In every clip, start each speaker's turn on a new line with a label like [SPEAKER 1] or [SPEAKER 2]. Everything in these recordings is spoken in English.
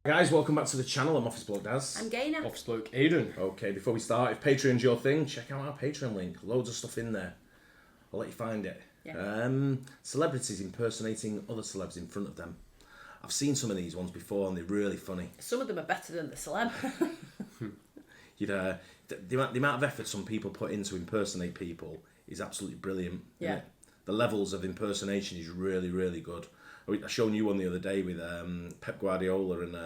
[SPEAKER 1] Guys, welcome back to the channel. I'm Office Bloke Daz.
[SPEAKER 2] I'm Gaynor.
[SPEAKER 3] Office Bloke Aidan.
[SPEAKER 1] Okay, before we start, if Patreon's your thing, check out our Patreon link. Loads of stuff in there. I'll let you find it.
[SPEAKER 2] Yeah.
[SPEAKER 1] Celebrities impersonating other celebs in front of them. I've seen some of these ones before and they're really funny.
[SPEAKER 2] Some of them are better than the celeb.
[SPEAKER 1] The amount of effort some people put in to impersonate people is absolutely brilliant.
[SPEAKER 2] Yeah.
[SPEAKER 1] The levels of impersonation is really, really good. I showed you one the other day with Pep Guardiola and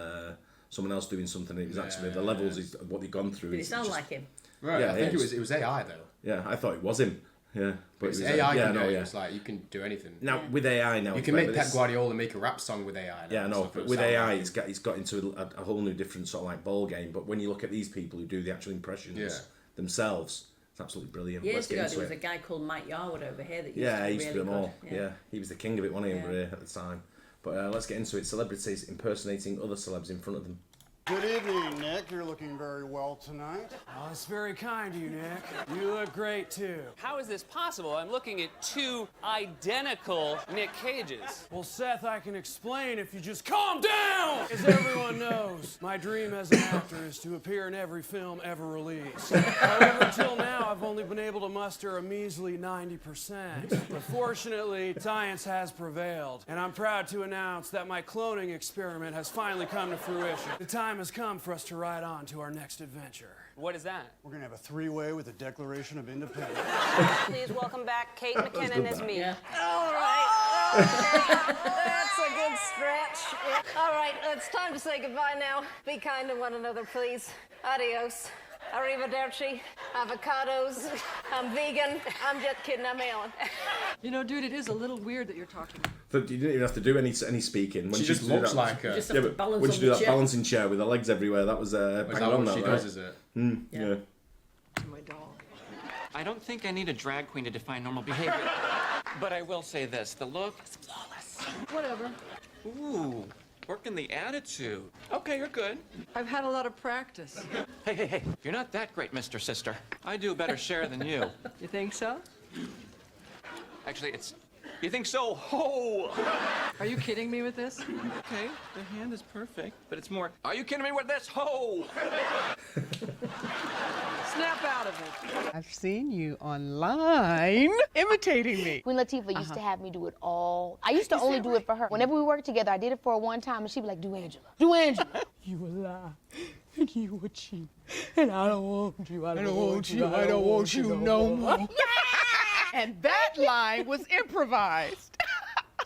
[SPEAKER 1] someone else doing something. It was actually the levels is what they've gone through.
[SPEAKER 2] Did it sound like him?
[SPEAKER 3] Right,
[SPEAKER 1] Yeah,
[SPEAKER 3] I think it was AI though.
[SPEAKER 1] Yeah, I thought it was him. Yeah,
[SPEAKER 3] But it's AI can do it. It's like you can do anything.
[SPEAKER 1] Now with AI,
[SPEAKER 3] you can make Pep Guardiola make a rap song with AI.
[SPEAKER 1] Yeah, I know. But with AI, it's got into a whole new different sort of like ball game. But when you look at these people who do the actual impressions themselves, it's absolutely brilliant.
[SPEAKER 2] Years ago, there was a guy called Mike Yarwood over here that used to be
[SPEAKER 1] he used to do them all.
[SPEAKER 2] good.
[SPEAKER 1] Yeah, he was the king of it, wasn't he, over here at the time. But let's get into it. Celebrities impersonating other celebs in front of them.
[SPEAKER 4] Good evening, Nick. You're looking very well tonight.
[SPEAKER 5] Oh, that's very kind of you, Nick. You look great, too.
[SPEAKER 6] How is this possible? I'm looking at two identical Nick Cages.
[SPEAKER 5] Well, Seth, I can explain if you just calm down! As everyone knows, my dream as an actor is to appear in every film ever released. However, till now, I've only been able to muster a measly 90%. But fortunately, science has prevailed, and I'm proud to announce that my cloning experiment has finally come to fruition. The time has come for us to ride on to our next adventure.
[SPEAKER 6] What is that?
[SPEAKER 4] We're gonna have a three-way with the Declaration of Independence.
[SPEAKER 7] Please welcome back Kate McKinnon as me.
[SPEAKER 2] Yeah.
[SPEAKER 7] All right. Okay. That's a good stretch. All right, it's time to say goodbye now. Be kind to one another, please. Adios. Arrivederci. Avocados. I'm vegan. I'm just kidding. I'm Ellen.
[SPEAKER 8] You know, dude, it is a little weird that you're talking.
[SPEAKER 1] You didn't even have to do any speaking. When
[SPEAKER 3] She just looks like her.
[SPEAKER 2] Just have to balance
[SPEAKER 1] when
[SPEAKER 2] on
[SPEAKER 1] she do
[SPEAKER 2] the
[SPEAKER 1] that
[SPEAKER 2] chair.
[SPEAKER 1] balancing chair with her legs everywhere, that was
[SPEAKER 3] Is that what she does, is it?
[SPEAKER 1] Yeah.
[SPEAKER 8] My doll.
[SPEAKER 9] I don't think I need a drag queen to define normal behavior. But I will say this, the look is flawless.
[SPEAKER 8] Whatever.
[SPEAKER 9] Ooh, working the attitude. Okay, you're good.
[SPEAKER 8] I've had a lot of practice.
[SPEAKER 9] Hey, you're not that great, Mr. Sister. I do a better share than you.
[SPEAKER 8] You think so?
[SPEAKER 9] Actually, you think so? Ho!
[SPEAKER 8] Are you kidding me with this?
[SPEAKER 9] Okay, the hand is perfect, but it's more, are you kidding me with this? Ho!
[SPEAKER 8] Snap out of it.
[SPEAKER 10] I've seen you online imitating me.
[SPEAKER 11] Queen Latifah used to have me do it all. I used to only do it for her. Whenever we worked together, I did it for her one time, and she'd be like, do Angela. Do Angela.
[SPEAKER 10] You a lie, and you a cheat, and I don't want you. I don't want you. I don't want you no more. And that line was improvised.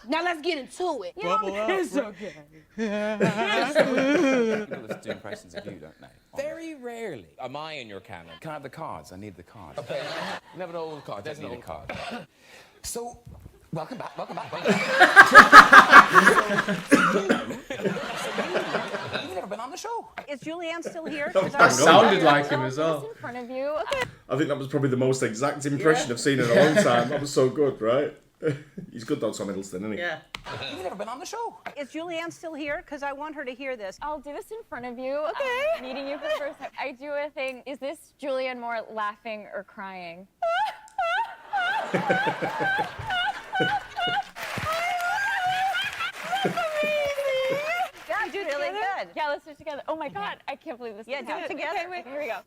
[SPEAKER 11] Now let's get into it.
[SPEAKER 10] Bubble up. It's okay.
[SPEAKER 12] People do impressions of you, don't they? Very rarely. Am I in your canon? Can I have the cards? I need the cards. Okay. Never know all the cards. There's no card. So, welcome back. You've never been on the show.
[SPEAKER 7] Is Julianne still here?
[SPEAKER 3] That sounded like him as well.
[SPEAKER 7] In front of you. Okay.
[SPEAKER 1] I think that was probably the most exact impression I've seen in a long time. That was so good, right? He's good, though, Tom Hiddleston, isn't he?
[SPEAKER 2] Yeah.
[SPEAKER 12] You've never been on the show.
[SPEAKER 7] Is Julianne still here? Because I want her to hear this.
[SPEAKER 13] I'll do this in front of you. Okay. Meeting you for the first time. I do a thing. Is this Julianne more laughing or crying?
[SPEAKER 7] That's really good.
[SPEAKER 13] Yeah, let's do it together. Oh my God, I can't believe this.
[SPEAKER 7] Yeah, do it together.
[SPEAKER 13] Okay, wait, here we go.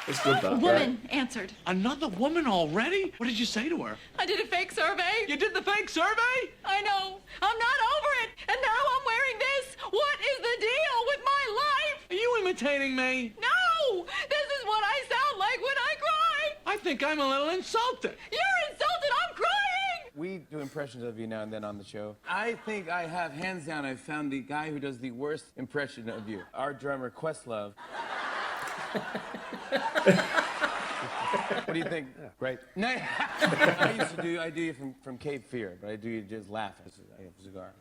[SPEAKER 1] It's good, that.
[SPEAKER 8] Woman answered.
[SPEAKER 12] Another woman already? What did you say to her?
[SPEAKER 8] I did a fake survey.
[SPEAKER 12] You did the fake survey?
[SPEAKER 8] I know. I'm not over it. And now I'm wearing this. What is the deal with my life?
[SPEAKER 12] Are you imitating me?
[SPEAKER 8] No! This is what I sound like when I cry.
[SPEAKER 12] I think I'm a little insulted.
[SPEAKER 8] You're insulted. I'm crying.
[SPEAKER 14] We do impressions of you now and then on the show. I think I have, hands down, I found the guy who does the worst impression of you. Our drummer, Questlove. What do you think? Yeah. Great. No, I do you from Cape Fear, but I do you just laughing. I have a cigar.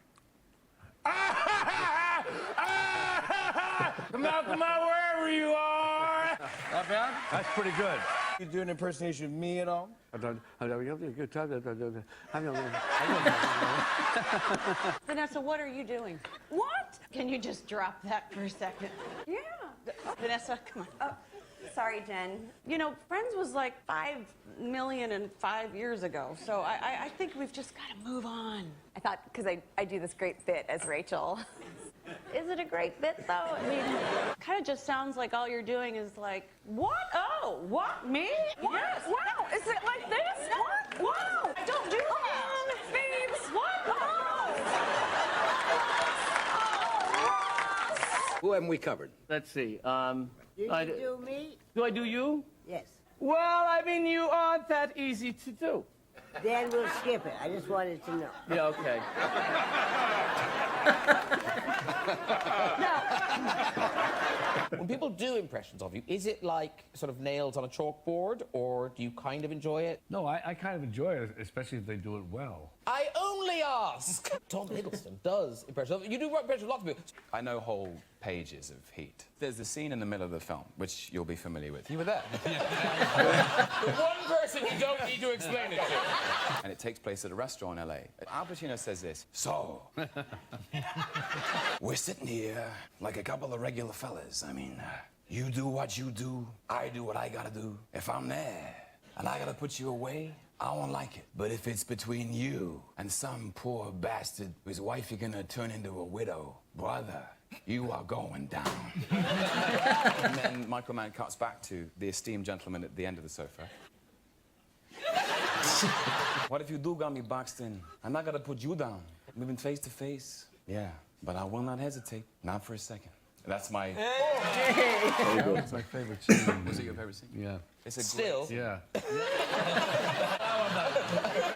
[SPEAKER 14] Come out, wherever you are. Not bad? That's pretty good. You do an impersonation of me at all?
[SPEAKER 7] Vanessa, what are you doing? What? Can you just drop that for a second? Yeah. Vanessa, come on.
[SPEAKER 15] Sorry, Jen.
[SPEAKER 16] You know, Friends was like 5 million and 5 years ago, so I think we've just got to move on.
[SPEAKER 15] I thought, because I do this great bit as Rachel. Is it a great bit, though? I mean,
[SPEAKER 16] It kind of just sounds like all you're doing is like, what? Oh, what? Me?
[SPEAKER 15] What?
[SPEAKER 16] Yes.
[SPEAKER 15] Wow, is it like this? What?
[SPEAKER 16] Wow! Don't do that!
[SPEAKER 15] Babes, what?
[SPEAKER 17] Who haven't we covered?
[SPEAKER 18] Let's see.
[SPEAKER 17] Do me?
[SPEAKER 18] Do I do you?
[SPEAKER 17] Yes.
[SPEAKER 18] Well, I mean, you aren't that easy to do.
[SPEAKER 17] Then we'll skip it. I just wanted to know.
[SPEAKER 18] Yeah, okay.
[SPEAKER 12] When people do impressions of you, is it like sort of nails on a chalkboard, or do you kind of enjoy it?
[SPEAKER 19] No, I kind of enjoy it, especially if they do it well.
[SPEAKER 12] I only ask! Tom Hiddleston does impressions. You do impressions of lots of people. I know whole pages of Heat. There's the scene in the middle of the film, which you'll be familiar with. You were there. The one person you don't need to explain it to. And it takes place at a restaurant in LA. Al Pacino says this. So, we're sitting here like a couple of regular fellas. I mean, you do what you do, I do what I gotta do. If I'm there and I gotta put you away, I won't like it. But if it's between you and some poor bastard whose wife you're gonna turn into a widow, brother, you are going down. And then Michael Mann cuts back to the esteemed gentleman at the end of the sofa. What if you do got me boxed in? I'm not gonna put you down. We've been face to face. Yeah, but I will not hesitate. Not for a second. That's my...
[SPEAKER 19] That's my favorite scene.
[SPEAKER 12] Was it your favorite scene?
[SPEAKER 19] Yeah.
[SPEAKER 12] It's a
[SPEAKER 19] Still?
[SPEAKER 12] great...
[SPEAKER 19] Yeah.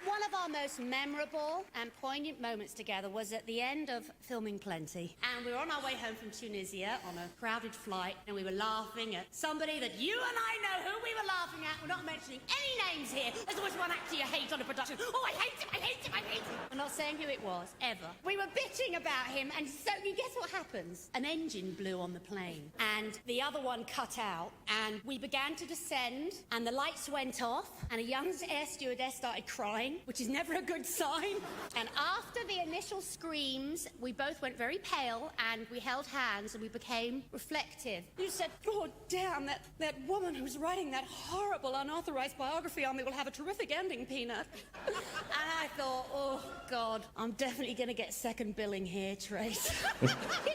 [SPEAKER 20] One of our most memorable and poignant moments together was at the end of filming Plenty. And we were on our way home from Tunisia on a crowded flight, and we were laughing at somebody that you and I know who we were laughing at. We're not mentioning any names here. There's always one actor you hate on a production. Oh, I hate him, I hate him, I hate him. We're not saying who it was, ever. We were bitching about him, and so you guess what happens? An engine blew on the plane, and the other one cut out, and we began to descend, and the lights went off, and a young air stewardess started crying, which is never a good sign. And after the initial screams, we both went very pale, and we held hands, and we became reflective. You said, oh, damn, that woman who's writing that horrible, unauthorized biography on me will have a terrific ending, Peanut. And I thought, oh, God, I'm definitely going to get second billing here, Trace.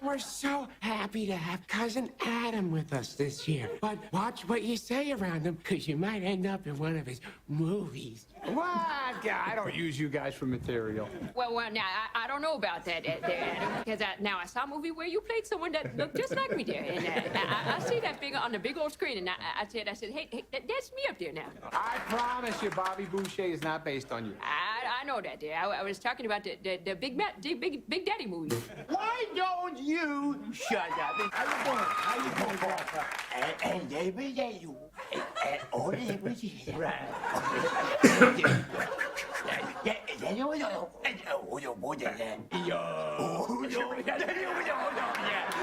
[SPEAKER 21] We're so happy to have Cousin Adam with us this year. But watch what you say around him, because you might end up in one of his movies.
[SPEAKER 22] What? I don't use you guys for material.
[SPEAKER 23] Well, now, I don't know about that, Adam, because now I saw a movie where you played someone that looked just like me there, and I see that figure on the big old screen, and I said, hey, that's me up there now.
[SPEAKER 22] I promise you, Bobby Boucher is not based on you.
[SPEAKER 23] I know that, dear. I was talking about the Big Daddy movie.
[SPEAKER 21] Why don't you shut up? How you doing, and every day you, and all every day, right?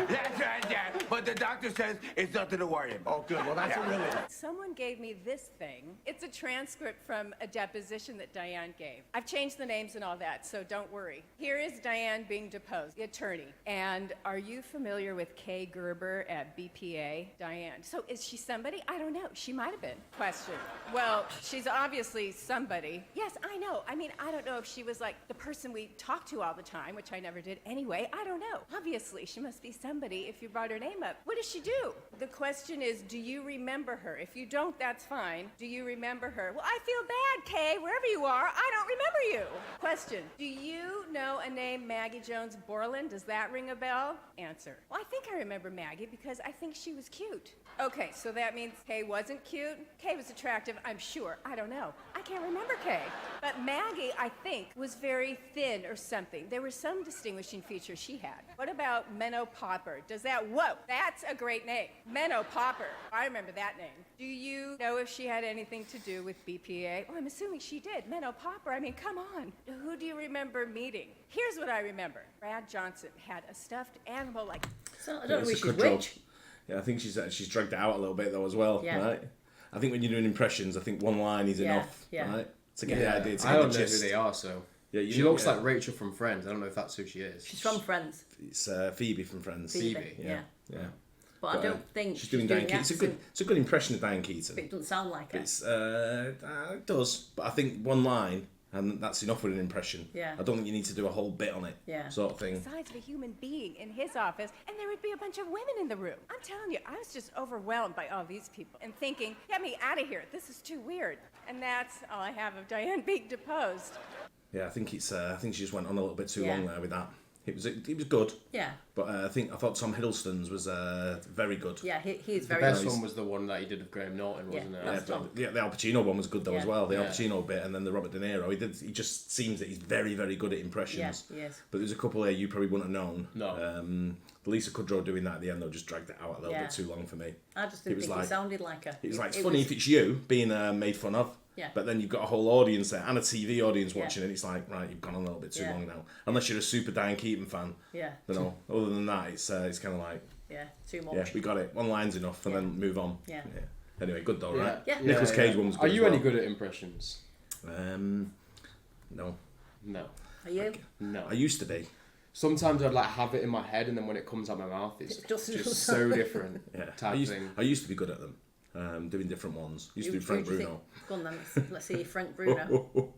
[SPEAKER 21] That's right, Dad. But the doctor says it's nothing to worry about. Oh, good. Well, that's a relief.
[SPEAKER 24] Someone gave me this thing. It's a transcript from a deposition that Diane gave. I've changed the names and all that, so don't worry. Here is Diane being deposed, the attorney. And are you familiar with Kay Gerber at BPA? Diane. So is she somebody? I don't know. She might have been. Question. Well, she's obviously somebody. Yes, I know. I mean, I don't know if she was like the person we talked to all the time, which I never did anyway. I don't know. Obviously, she must be somebody if you brought her name up. What does she do? The question is, do you remember her? If you don't, that's fine. Do you remember her? Well, I feel bad, Kay. Wherever you are, I don't remember you. Question. Do you know a name Maggie Jones Borland? Does that ring a bell? Answer. Well, I think I remember Maggie because I think she was cute. Okay, so that means Kay wasn't cute? Kay was attractive, I'm sure. I don't know. I can't remember Kay. But Maggie, I think, was very thin or something. There were some distinguishing features she had. What about Menno Popper? Does that, whoa, that's a great name. Menno Popper. I remember that name. Do you know if she had anything to do with BPA? Oh, I'm assuming she did. Menno Popper, I mean, come on. Who do you remember meeting? Here's what I remember. Brad Johnson had a stuffed animal like...
[SPEAKER 2] So I don't know which is which.
[SPEAKER 1] Yeah, I think she's dragged it out a little bit though as well,
[SPEAKER 2] Yeah.
[SPEAKER 1] right? I think when you're doing impressions, I think one line is enough, right? To get the idea. To
[SPEAKER 3] I
[SPEAKER 1] get
[SPEAKER 3] don't
[SPEAKER 1] the
[SPEAKER 3] know
[SPEAKER 1] gist.
[SPEAKER 3] who they are, so
[SPEAKER 1] Yeah,
[SPEAKER 3] she looks like Rachel from Friends. I don't know if that's who she is.
[SPEAKER 2] She's from Friends.
[SPEAKER 1] It's Phoebe from Friends.
[SPEAKER 2] Phoebe, yeah. But I don't think
[SPEAKER 1] she's doing Diane Keaton. It's a good impression of Diane Keaton.
[SPEAKER 2] But it doesn't sound like it.
[SPEAKER 1] It does, but I think one line, and that's enough with an impression.
[SPEAKER 2] Yeah.
[SPEAKER 1] I don't think you need to do a whole bit on it.
[SPEAKER 2] Yeah.
[SPEAKER 1] Sort of thing.
[SPEAKER 24] The size of a human being in his office, and there would be a bunch of women in the room. I'm telling you, I was just overwhelmed by all these people and thinking, get me out of here. This is too weird. And that's all I have of Diane being deposed.
[SPEAKER 1] Yeah, I think she just went on a little bit too long there with that. It was good.
[SPEAKER 2] Yeah.
[SPEAKER 1] But I thought Tom Hiddleston's was very good.
[SPEAKER 2] Yeah, he's very
[SPEAKER 3] good. The
[SPEAKER 2] good.
[SPEAKER 3] best one was the one that he did of Graham Norton, wasn't it?
[SPEAKER 1] Yeah, the Al Pacino one was good though as well. The Al Pacino bit, and then the Robert De Niro. He just seems that he's very, very good at impressions.
[SPEAKER 2] Yeah, he is.
[SPEAKER 1] But there's a couple there you probably wouldn't have known.
[SPEAKER 3] No.
[SPEAKER 1] Lisa Kudrow doing that at the end though just dragged it out a little bit too long for me.
[SPEAKER 2] I just didn't think it sounded like her.
[SPEAKER 1] It was like, it's funny if it's you being made fun of.
[SPEAKER 2] Yeah.
[SPEAKER 1] But then you've got a whole audience there and a TV audience watching it. It's like, right, you've gone on a little bit too long now. Unless you're a super Diane Keaton fan.
[SPEAKER 2] Yeah.
[SPEAKER 1] You know, other than that, it's kind of like...
[SPEAKER 2] Yeah, too much.
[SPEAKER 1] Yeah, we got it. One line's enough and then move on.
[SPEAKER 2] Yeah.
[SPEAKER 1] Anyway, good though, right?
[SPEAKER 2] Yeah.
[SPEAKER 1] Nicolas Cage one was good.
[SPEAKER 3] Are you any good at impressions?
[SPEAKER 1] No.
[SPEAKER 3] No.
[SPEAKER 2] Are you?
[SPEAKER 3] No.
[SPEAKER 1] I used to be.
[SPEAKER 3] Sometimes I'd like have it in my head, and then when it comes out my mouth, it's just so different.
[SPEAKER 1] Yeah.
[SPEAKER 3] Thing.
[SPEAKER 1] I used to be good at them. Doing different ones. Used to do Frank Bruno.
[SPEAKER 2] Go on then, let's see Frank Bruno.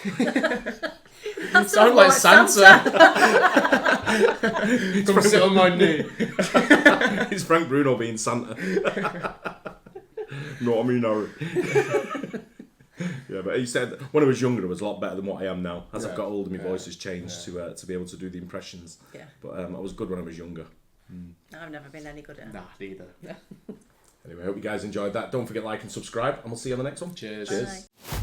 [SPEAKER 3] You sound like Santa. Come sit on my knee.
[SPEAKER 1] It's Frank Bruno being Santa. No, I mean, no. Yeah, but he said when I was younger, I was a lot better than what I am now. As I've got older, my voice has changed to be able to do the impressions.
[SPEAKER 2] Yeah.
[SPEAKER 1] But I was good when I was younger.
[SPEAKER 2] I've never been any good at it.
[SPEAKER 3] Nah, neither.
[SPEAKER 1] Anyway, I hope you guys enjoyed that. Don't forget to like and subscribe, and we'll see you on the next one.
[SPEAKER 3] Cheers.
[SPEAKER 2] Bye.